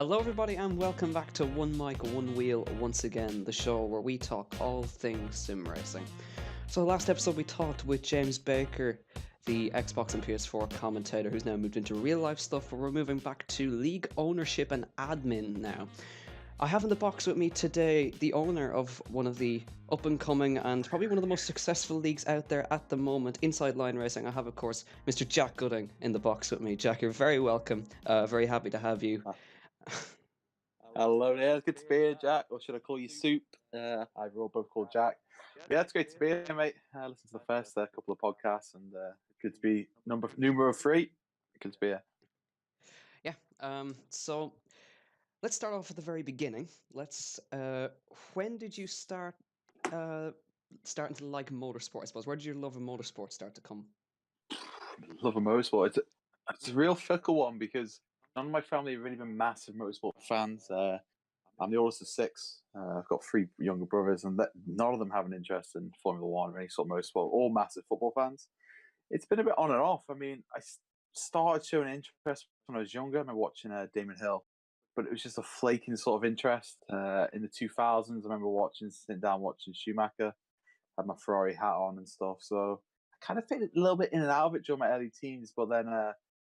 Hello, everybody, and welcome back to One Mic, One Wheel once again, the show where we talk all things sim racing. So, last episode we talked with James Baker, the Xbox and PS4 commentator who's now moved into real life stuff, but we're moving back to league ownership and admin now. I have in the box with me today the owner of one of the up and coming and probably one of the most successful leagues out there at the moment, Inside Line Racing. I have, of course, Mr. Jack Gooding in the box with me. Jack, you're very welcome. Very happy to have you. Hello there, it's good to be here, Jack. Or should I call you Soup? We're all both called Jack. Yeah, it's great to be here, mate. Listen to the first couple of podcasts, and good to be numero 3. Good to be here. Yeah. So let's start off at the very beginning. Let's. When did you start? Starting to like motorsport, I suppose. Where did your love of motorsport start to come? Love a motorsport. It's a real fickle one because none of my family have really been massive motorsport fans. I'm the oldest of 6. I've got 3 younger brothers, and none of them have an interest in Formula One or any sort of motorsport. All massive football fans. It's been a bit on and off. I mean, I started showing interest when I was younger. I remember watching Damon Hill, but it was just a flaking sort of interest. In the 2000s, I remember sitting down watching Schumacher, had my Ferrari hat on and stuff. So I kind of faded a little bit in and out of it during my early teens, but then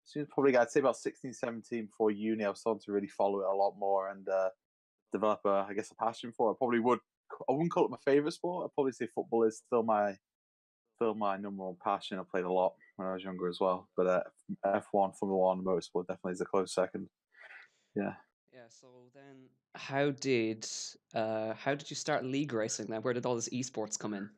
as soon as probably I'd say about 16, 17 before uni, I was starting to really follow it a lot more and develop a passion for it. I wouldn't call it my favorite sport. I'd probably say football is still my number one passion. I played a lot when I was younger as well, but F1, Formula One, motorsport definitely is a close second. Yeah, Yeah. So then, how did you start league racing? Then, where did all this esports come in?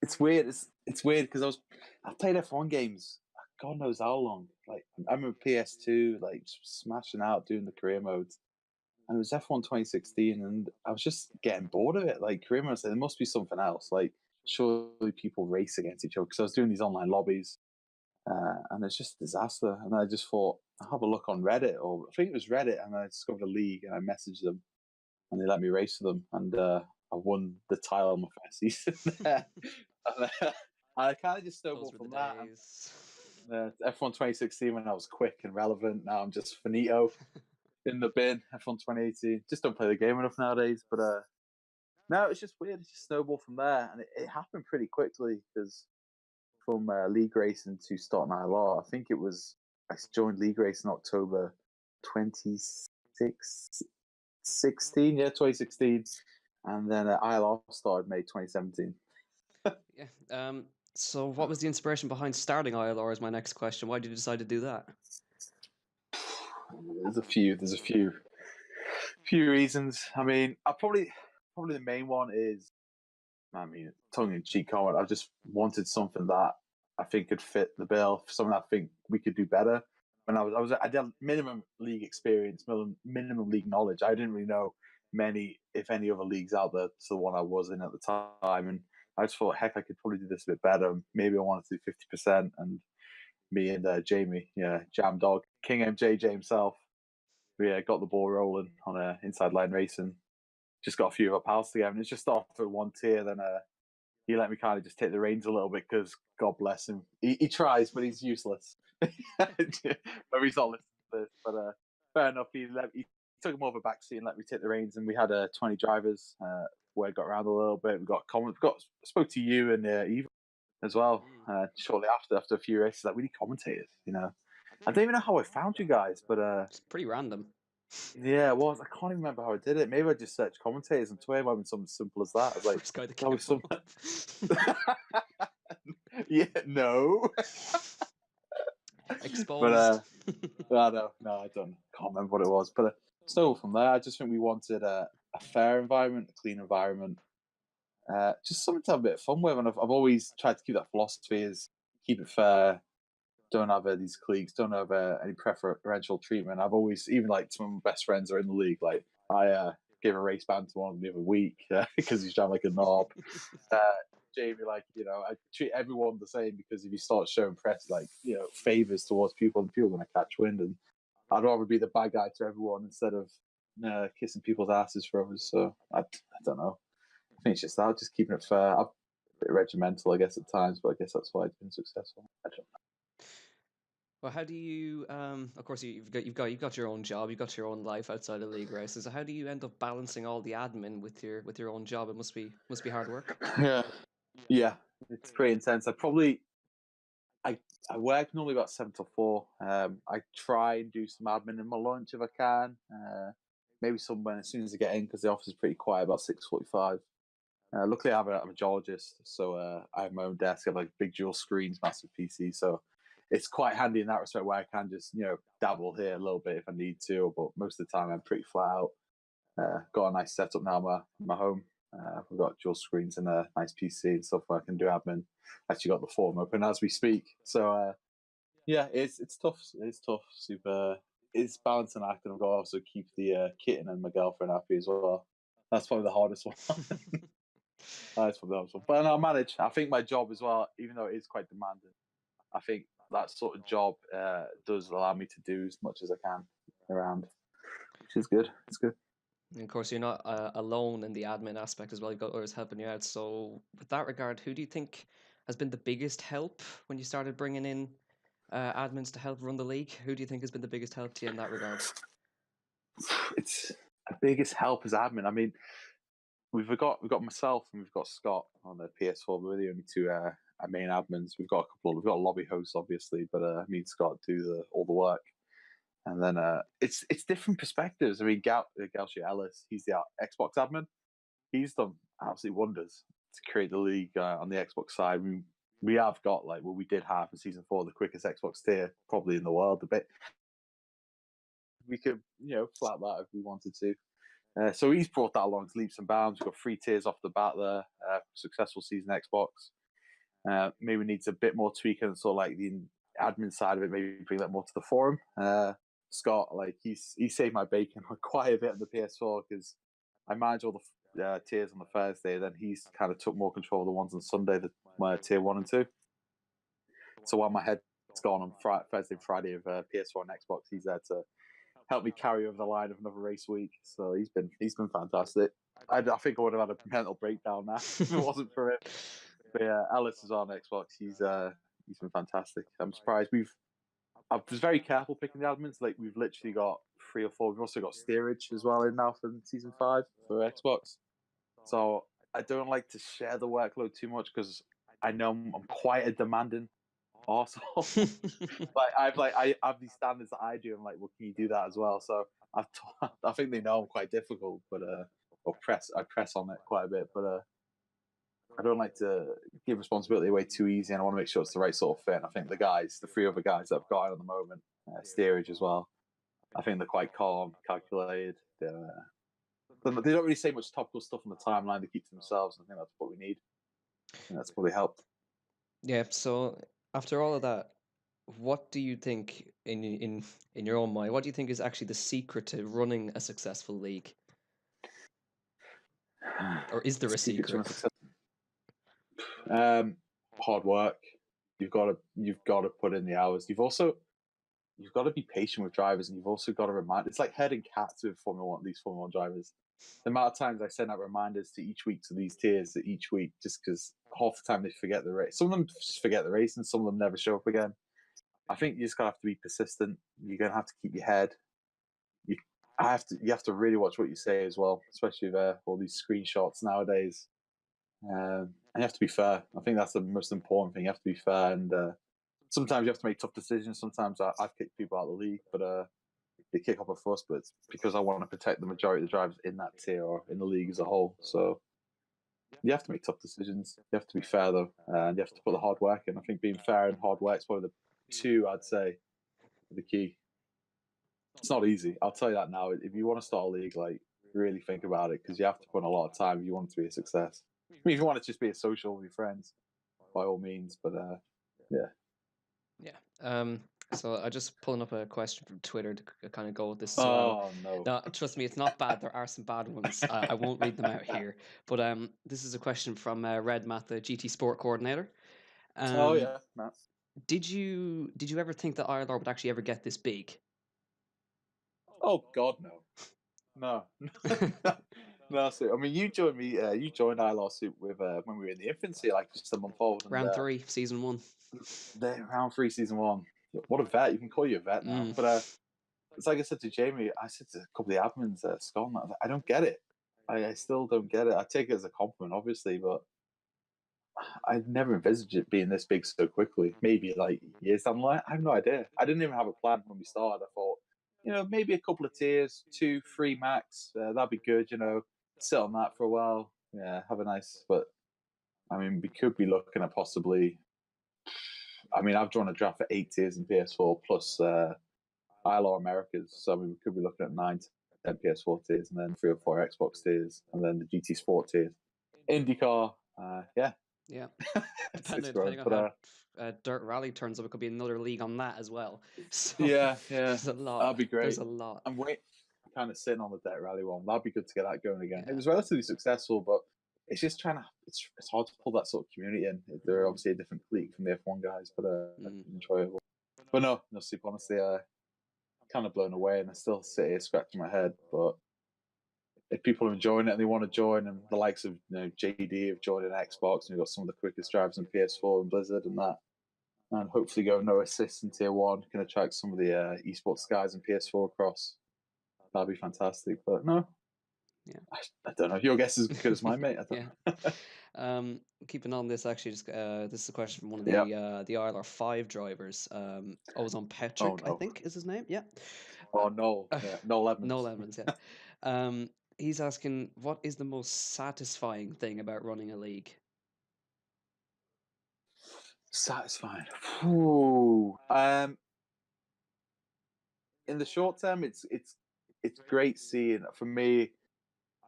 it's weird. It's weird because I played F1 games. God knows how long. Like I remember PS2, like smashing out doing the career modes, and it was F1 2016, and I was just getting bored of it. Like career mode, there must be something else. Like surely people race against each other because I was doing these online lobbies. And it's just a disaster. And I just thought, I'll have a look on Reddit, or I think it was Reddit, and I discovered a league, and I messaged them, and they let me race for them, and I won the title my first season there. And I kind of just Those snowballed were the from that. days. F1 2016 when I was quick and relevant. Now I'm just finito in the bin. F1 2018. Just don't play the game enough nowadays. But no, it's just weird. It just snowballed from there, and it happened pretty quickly because from league racing to starting ILR. I think it was I joined league racing in October 2016, yeah, 2016, and then ILR started May 2017. Yeah. So, what was the inspiration behind starting ILR? Is my next question. Why did you decide to do that? There's a few reasons. I mean, probably the main one is, I mean, tongue in cheek comment. I just wanted something that I think could fit the bill, something I think we could do better. When I did minimum league experience, minimum league knowledge. I didn't really know many, if any, other leagues out there to the one I was in at the time, and I just thought, heck, I could probably do this a bit better. Maybe I wanted to do 50%, and me and Jamie, yeah, Jam Dog, King MJJ himself, we got the ball rolling on Inside Line Racing. Just got a few of our pals together, and it's just started with one tier. Then he let me kind of just take the reins a little bit because God bless him. He tries, but he's useless. But he's not listening to this. But fair enough. He took more of a backseat and let me take the reins. And we had 20 drivers. Where I got around a little bit. We got comments. Spoke to you and Eva as well. Shortly after a few races, like we need commentators. I don't even know how I found you guys, but It's pretty random. yeah, it was. I can't even remember how I did it. Maybe I just searched commentators on Twitter. It might have been something simple as that. I was like, First guy that that came was some. up. Yeah, no. But Exposed. no, I don't. Can't remember what it was. But still, from there, I just think we wanted a fair environment, a clean environment, just something to have a bit of fun with. And I've always tried to keep that philosophy: is keep it fair. Don't have these cliques. Don't have any preferential treatment. I've always, even like some of my best friends are in the league. Like I gave a race ban to one the other week because he's trying like a knob. Uh, Jamie, like I treat everyone the same because if you start showing press like favors towards people, then people are going to catch wind. And I'd rather be the bad guy to everyone instead of kissing people's asses for others. So I don't know. I think it's just that, just keeping it fair. I'm a bit regimental, I guess, at times, but I guess that's why it's been successful. I don't know. Well, how do you? Of course, you've got your own job, you've got your own life outside of league races. So how do you end up balancing all the admin with your own job? It must be hard work. Yeah, yeah, it's pretty intense. I I work normally about 7 till 4. I try and do some admin in my lunch if I can. Maybe some when as soon as I get in because the office is pretty quiet about 6:45. Luckily, I'm a geologist, so I have my own desk. I have like big dual screens, massive PC, so it's quite handy in that respect where I can just dabble here a little bit if I need to. But most of the time, I'm pretty flat out. Got a nice setup now in my home. We've got dual screens and a nice PC and stuff where I can do admin. Actually, got the forum open as we speak. So yeah, it's tough. It's tough. Super. It's balancing act, and I've got to also keep the kitten and my girlfriend happy as well. That's probably the hardest one. That's probably the hardest one. But no, I manage. I think my job as well, even though it is quite demanding, I think that sort of job does allow me to do as much as I can around, which is good. It's good. And of course, you're not alone in the admin aspect as well. You've got others helping you out. So, with that regard, who do you think has been the biggest help when you started bringing in admins to help run the league? Who do you think has been the biggest help to you in that regard? It's the biggest help as admin. I mean, we've got myself and we've got Scott on the PS4. We're the only two our main admins. We've got a lobby host obviously, but me and Scott do all the work. And then it's different perspectives. I mean, Galshi Ellis, he's the Xbox admin. He's done absolute wonders to create the league on the Xbox side. We have got we did have in season 4 the quickest Xbox tier probably in the world. A bit we could flat that if we wanted to. So he's brought that along to leaps and bounds. We've got 3 tiers off the bat there. Successful season Xbox. Maybe needs a bit more tweaking and sort of like the admin side of it. Maybe bring that more to the forum. Scott, he saved my bacon quite a bit on the PS4 because I manage all the tiers on the Thursday. Then he's kind of took more control of the ones on Sunday, my tier 1 and 2. So while my head's gone on Thursday and Friday of PS4 and Xbox, he's there to help me carry over the line of another race week. So he's been fantastic. I think I would have had a mental breakdown now if it wasn't for him. But yeah, Alice is on Xbox. He's been fantastic. I'm surprised. I was very careful picking the admins. Like we've literally got 3 or 4. We've also got steerage as well in now for season 5 for Xbox. So I don't like to share the workload too much because I know I'm quite a demanding arsehole. I have these standards that I do. I'm like, well, can you do that as well? So I think they know I'm quite difficult, but I press on it quite a bit, but I don't like to give responsibility away too easy, and I want to make sure it's the right sort of fit. And I think the 3 other guys that I've got at the moment, steerage as well, I think they're quite calm, calculated. They don't really say much topical stuff on the timeline. They keep to themselves, and I think that's what we need. And that's probably helped. Yeah. So after all of that, what do you think in your own mind? What do you think is actually the secret to running a successful league, or is there a secret? Hard work. You've got to put in the hours. You've got to be patient with drivers, and you've also got to remind. It's like herding cats with Formula One. These Formula One drivers. The amount of times I send out reminders to each week to these tiers to each week, just because half the time they forget the race. Some of them just forget the race, and some of them never show up again. I think you just gotta have to be persistent. You're gonna have to keep your head. You you have to really watch what you say as well, especially with all these screenshots nowadays. And you have to be fair. I think that's the most important thing. You have to be fair, and sometimes you have to make tough decisions. Sometimes I've kicked people out of the league, but they kick up a fuss. But it's because I want to protect the majority of the drivers in that tier or in the league as a whole. So you have to make tough decisions. You have to be fair though, and you have to put the hard work in. I think being fair and hard work is probably the 2 I'd say are the key. It's not easy. I'll tell you that now. If you want to start a league, really think about it because you have to put in a lot of time if you want it to be a success. I mean, if you want it to just be a social with your friends, by all means. But yeah. Yeah. So I just pulling up a question from Twitter to kind of go with this as well. Oh no. Now, trust me, it's not bad. There are some bad ones. I won't read them out here. But this is a question from Red Matt, the GT Sport coordinator. Oh yeah, Matt. Did you ever think that ILR would actually ever get this big? Oh God, no, no. No, so I mean, you joined me. You joined ILR Soup with when we were in the infancy, like just a month old. And, Round 3, season 1. round 3, season 1. what a vet! You can call you a vet now. Mm. But it's like I said to Jamie. I said to a couple of the admins at Scotland, I was like, I don't get it. I still don't get it. I take it as a compliment, obviously, but I never envisaged it being this big so quickly. Maybe like years down the line. I have no idea. I didn't even have a plan when we started. I thought, maybe a couple of tiers, 2, 3 max. That'd be good. Sit on that for a while. Yeah, have a nice. But I mean, we could be looking at possibly. I mean, I've drawn a draft for 8 tiers in PS4 plus ILR Americas. So I mean, we could be looking at 9 to 10 PS4 tiers, and then 3 or 4 Xbox tiers, and then the GT Sport tiers. IndyCar, yeah, Yeah. it's Depending growing. on But how Dirt Rally turns up, it could be another league on that as well. So yeah, there's a lot. that'd be There's great. a lot. I'm kind of sitting on the Debt Rally one. That'd be good to get that going again. Yeah. It was relatively successful, but it's just it's hard to pull that sort of community in. They're obviously a different clique from the F1 guys, but enjoyable. But no sleep, honestly. Kind of blown away, and I still sit here scratching my head. But if people are enjoying it and they want to join, and the likes of JD have joined an Xbox, and we've got some of the quickest drivers in PS4 and Blizzard and that, and hopefully go no assist in Tier 1 can attract some of the esports guys in PS4 across. That'd be fantastic. But no, Yeah. I don't know. Your guess is as good as mine, mate. I don't know. Keeping on this, actually, just, this is a question from one of the ILR5 drivers. Ozon Petrick, I think is his name. Yeah. Oh no, Noel Evans. Noel Evans, yeah. He's asking, what is the most satisfying thing about running a league? Satisfying. Ooh. In the short term, it's great seeing. For me,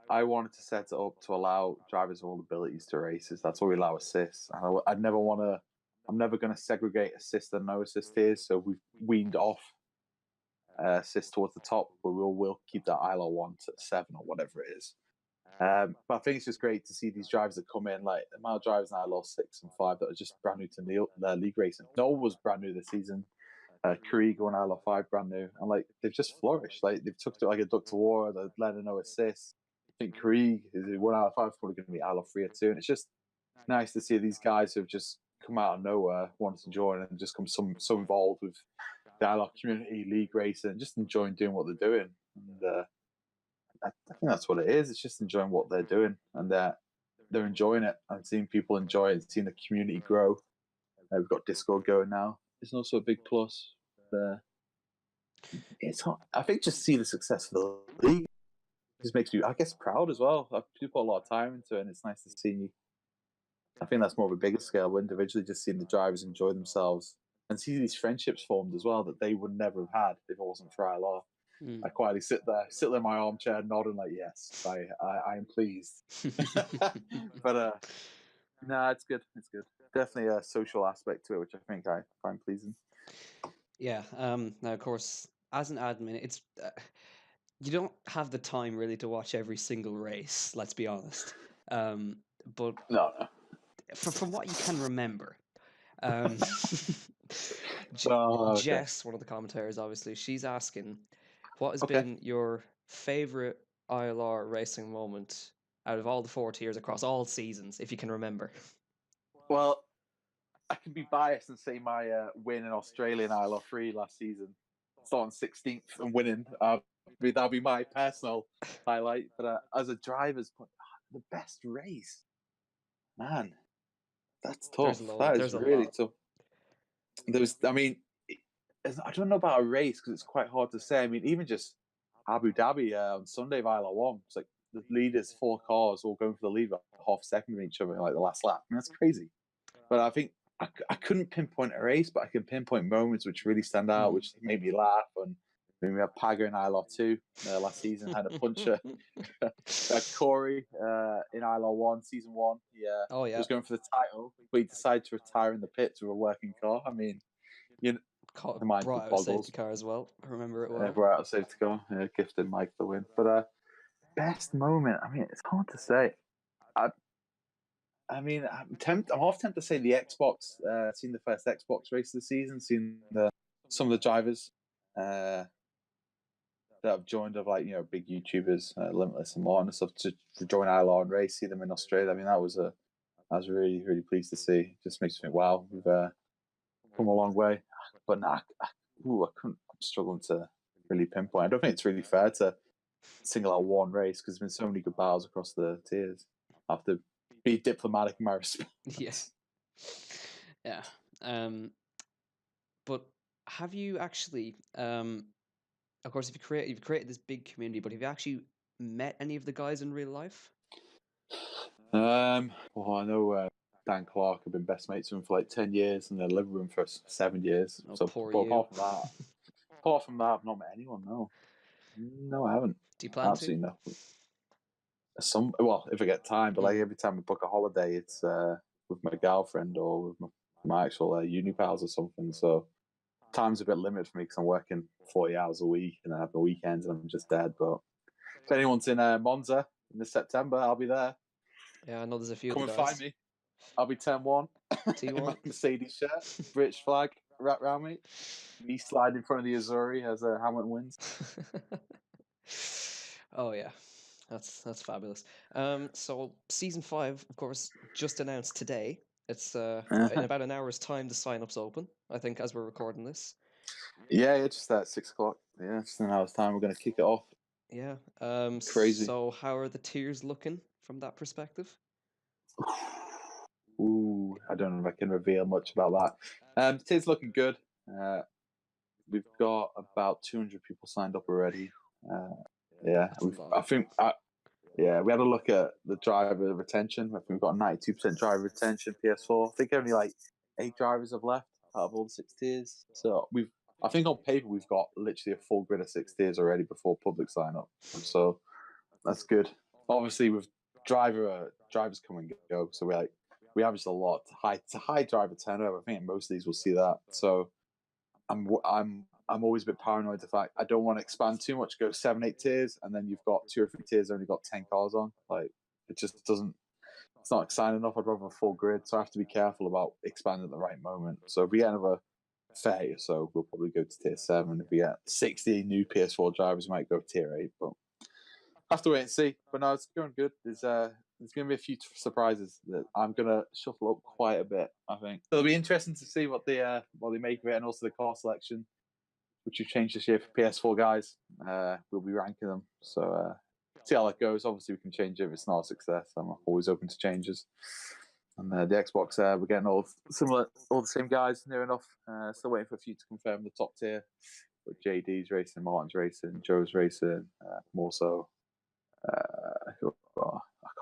I wanted to set it up to allow drivers of all abilities to races. That's why we allow assists. And I'd never want to. I'm never going to segregate assist and no assist tiers. So we've weaned off assist towards the top, but we'll keep that ILO 1 to 7 or whatever it is. But I think it's just great to see these drivers that come in, like the amount of drivers in ILO 6 and 5 that are just brand new to their league racing. Noel was brand new this season. Krieg on ILO 5 brand new, and like they've just flourished. Like they've took it like a duck to water. They've led a no assist. I think Krieg is 1 out of 5 is probably going to be ILO 3 or 2, and it's just nice to see these guys who've just come out of nowhere, wanted to join, and just come so involved with the ILO community, league racing, just enjoying doing what they're doing. And I think that's what it is. It's just enjoying what they're doing, and they're enjoying it. And seeing people enjoy it, and seeing the community grow. We've got Discord going now. It's also a big plus. It's hard. I think just see the success of the league just makes you, I guess, proud as well. People put a lot of time into it, and it's nice to see. I think that's more of a bigger scale, but individually, just seeing the drivers enjoy themselves and see these friendships formed as well that they would never have had if it wasn't for ILR. I quietly sit there in my armchair, nodding like, yes, I am pleased. But no, it's good. It's good. Definitely a social aspect to it, which I think I find pleasing. Yeah. Now, of course, as an admin, it's you don't have the time really to watch every single race. Let's be honest. But no. From what you can remember, Jess, one of the commentators, obviously, she's asking, what has been your favorite ILR racing moment out of all the 4 tiers across all seasons, if you can remember? Well, I can be biased and say my win in Australian ILR 3 last season, starting 16th and winning. That'll be my personal highlight. But as a driver's point, the best race, man, that's tough. That is really tough. I don't know about a race because it's quite hard to say. I mean, even just Abu Dhabi on Sunday of ILR 1, it's like the leaders, 4 cars, all going for the lead, half a second of each other in like the last lap. I mean, that's crazy. But I think I couldn't pinpoint a race, but I can pinpoint moments which really stand out, which made me laugh. And I mean, we had Paga in ILR 2 last season, had a puncher. Corey in ILR 1, season 1. He was going for the title, but he decided to retire in the pits with a working car. I mean, the mind brought out a safety car as well. I remember it well. Brought out a safety car. Gifted Mike the win. But best moment, I mean, it's hard to say. I mean, I'm half tempted to say the Xbox. Seen the first Xbox race of the season. Seen some of the drivers that have joined of big YouTubers, Limitless and Martin and stuff to join ILR and race. See them in Australia. I mean, I was really really pleased to see. Just makes me think, wow, we've come a long way. But nah, I couldn't. I'm struggling to really pinpoint. I don't think it's really fair to single out one race because there's been so many good battles across the tiers. I have to be diplomatic in my response. Yeah. Yeah. But have you actually, of course, if you've created this big community, but have you actually met any of the guys in real life? Well, I know Dan Clark. I've been best mates with him for like 10 years, and I lived with him for 7 years. Oh, So, poor but you. apart from that, I've not met anyone. No, I haven't. Do you plan to? Absolutely no. Well, if I get time, but like every time I book a holiday, it's with my girlfriend or with my actual uni pals or something. So time's a bit limited for me because I'm working 40 hours a week and I have the weekends and I'm just dead. But if anyone's in Monza in the September, I'll be there. Yeah, I know there's a few Come of the and guys. find me. I'll be 10-1 in my T1. Mercedes shirt, British flag wrapped around me. Me slide in front of the Azuri as Hamilton wins. Oh yeah, that's fabulous. So season 5, of course, just announced today. It's in about an hour's time the sign-ups open. I think as we're recording this. Yeah, it's just at 6 o'clock. Yeah, just in an hour's time. We're going to kick it off. Yeah. Crazy. So how are the tiers looking from that perspective? Ooh, I don't know if I can reveal much about that. It is looking good. We've got about 200 people signed up already. Yeah, That's a lot. I think. Yeah, we had a look at the driver retention. I think we've got 92% driver retention PS4. I think only like 8 drivers have left out of all the 6 tiers. So I think on paper we've got literally a full grid of 6 tiers already before public sign up. So that's good. Obviously, with drivers come and go, so we averaged a lot. It's a high driver turnover. I think most of these will see that. So I'm always a bit paranoid. The fact I don't want to expand too much, go 7, 8 tiers, and then you've got 2 or 3 tiers only got 10 cars on. Like it just doesn't. It's not exciting enough. I'd rather a full grid, so I have to be careful about expanding at the right moment. So if we get another 30 or so, we'll probably go to tier 7. If we get 60 new PS4 drivers, we might go tier 8. But have to wait and see. But no, it's going good. There's going to be a few surprises that I'm going to shuffle up quite a bit. I think so it'll be interesting to see what they make of it, and also the car selection, which we've changed this year for PS4 guys. We'll be ranking them. So see how that goes. Obviously, we can change it if it's not a success. I'm always open to changes. And the Xbox, we're getting all the same guys near enough. Still waiting for a few to confirm the top tier. But JD's racing, Martin's racing, Joe's racing, more so. I can't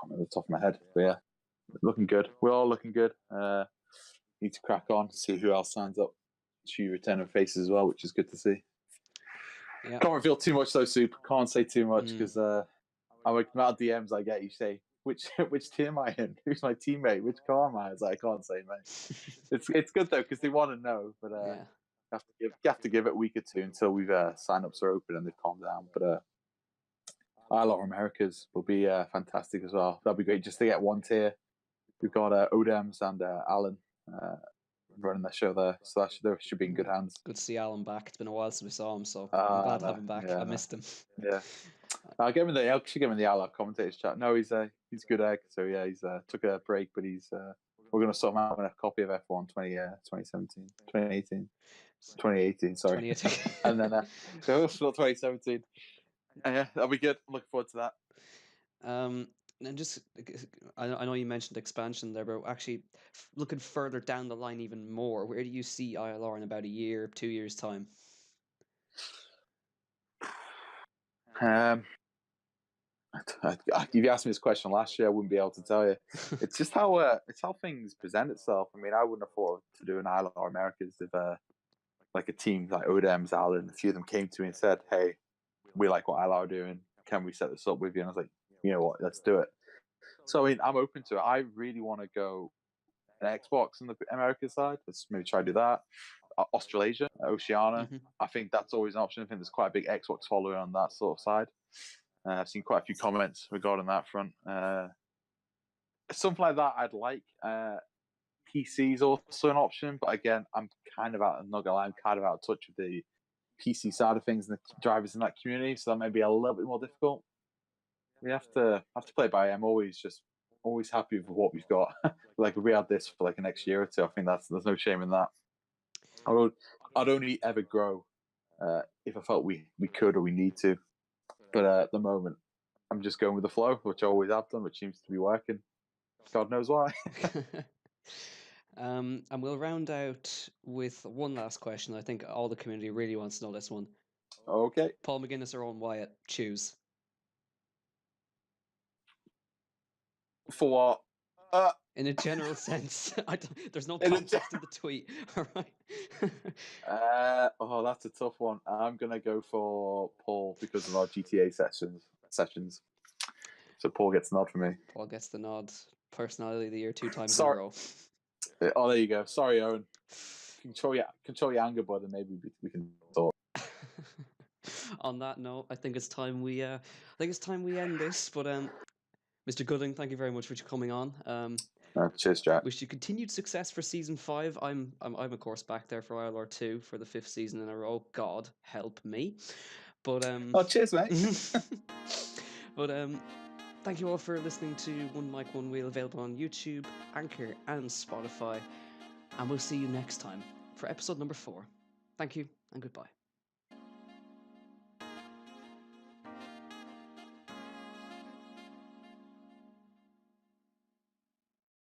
remember the top of my head, but yeah, looking good. We're all looking good. Need to crack on, see who else signs up. Few returning faces as well, which is good to see. Yeah. Can't reveal too much though, Soup. Can't say too much because I'm like, amount of DMs I get, you say, which team am I in? Who's my teammate? Which car am I? I was like, I can't say, mate. It's good though because they want to know, but you have to give it a week or two until we've sign-ups are open and they've calmed down. But ILR Americas will be fantastic as well. That'll be great just to get one tier. We've got Odems and Alan running the show there, so that should be in good hands. Good to see Alan back. It's been a while since we saw him, so I'm glad to have him back. Yeah, I missed him. Yeah, I'll give him the ILR commentators chat. No, he's a good egg. So yeah, he's took a break, but we're going to sort him out with a copy of F1 2017, 2018. 2018, sorry. 2018. And then so 2017. Yeah, that'll be good. I'm looking forward to that. And just, I know you mentioned expansion there, but actually looking further down the line even more, where do you see ILR in about a year, 2 years' time? If you asked me this question last year, I wouldn't be able to tell you. It's just how things present itself. I mean, I wouldn't have thought to do an ILR Americas if like a team like Odems, Alan, a few of them came to me and said, "Hey, we like what ILR are doing. Can we set this up with you?" And I was like, "You know what? Let's do it." So I mean, I'm open to it. I really want to go an Xbox on the American side. Let's maybe try to do that. Australasia, Oceania. Mm-hmm. I think that's always an option. I think there's quite a big Xbox following on that sort of side. I've seen quite a few comments regarding that front. Something like that I'd like. PC is also an option, but again, I'm kind of out of touch with the PC side of things and the drivers in that community, so that may be a little bit more difficult. We have to play it by ear. I'm always happy with what we've got. Like if we had this for like the next year or two, I think there's no shame in that. I'd only ever grow if I felt we could or we need to. But at the moment, I'm just going with the flow, which I always have done, which seems to be working. God knows why. And we'll round out with one last question. I think all the community really wants to know this one. Okay. Paul McGuinness or Owen Wyatt? Choose. For what? In a general sense, there's no In a context in the tweet. All right. Oh, that's a tough one. I'm gonna go for Paul because of our GTA sessions. So Paul gets a nod for me. Paul gets the nod. Personality of the year 2 times in a Sorry. row. Oh, there you go. Sorry, Owen. Control your anger, bud, and maybe we can talk. On that note, I think it's time we end this. But Mr. Gooding, thank you very much for coming on. Cheers, Jack. Wish you continued success for season 5. I'm of course back there for ILR 2 for the 5th season in a row. God help me. But Oh, cheers, mate. but thank you all for listening to One Mic, One Wheel, available on YouTube, Anchor, and Spotify. And we'll see you next time for episode number 4. Thank you and goodbye.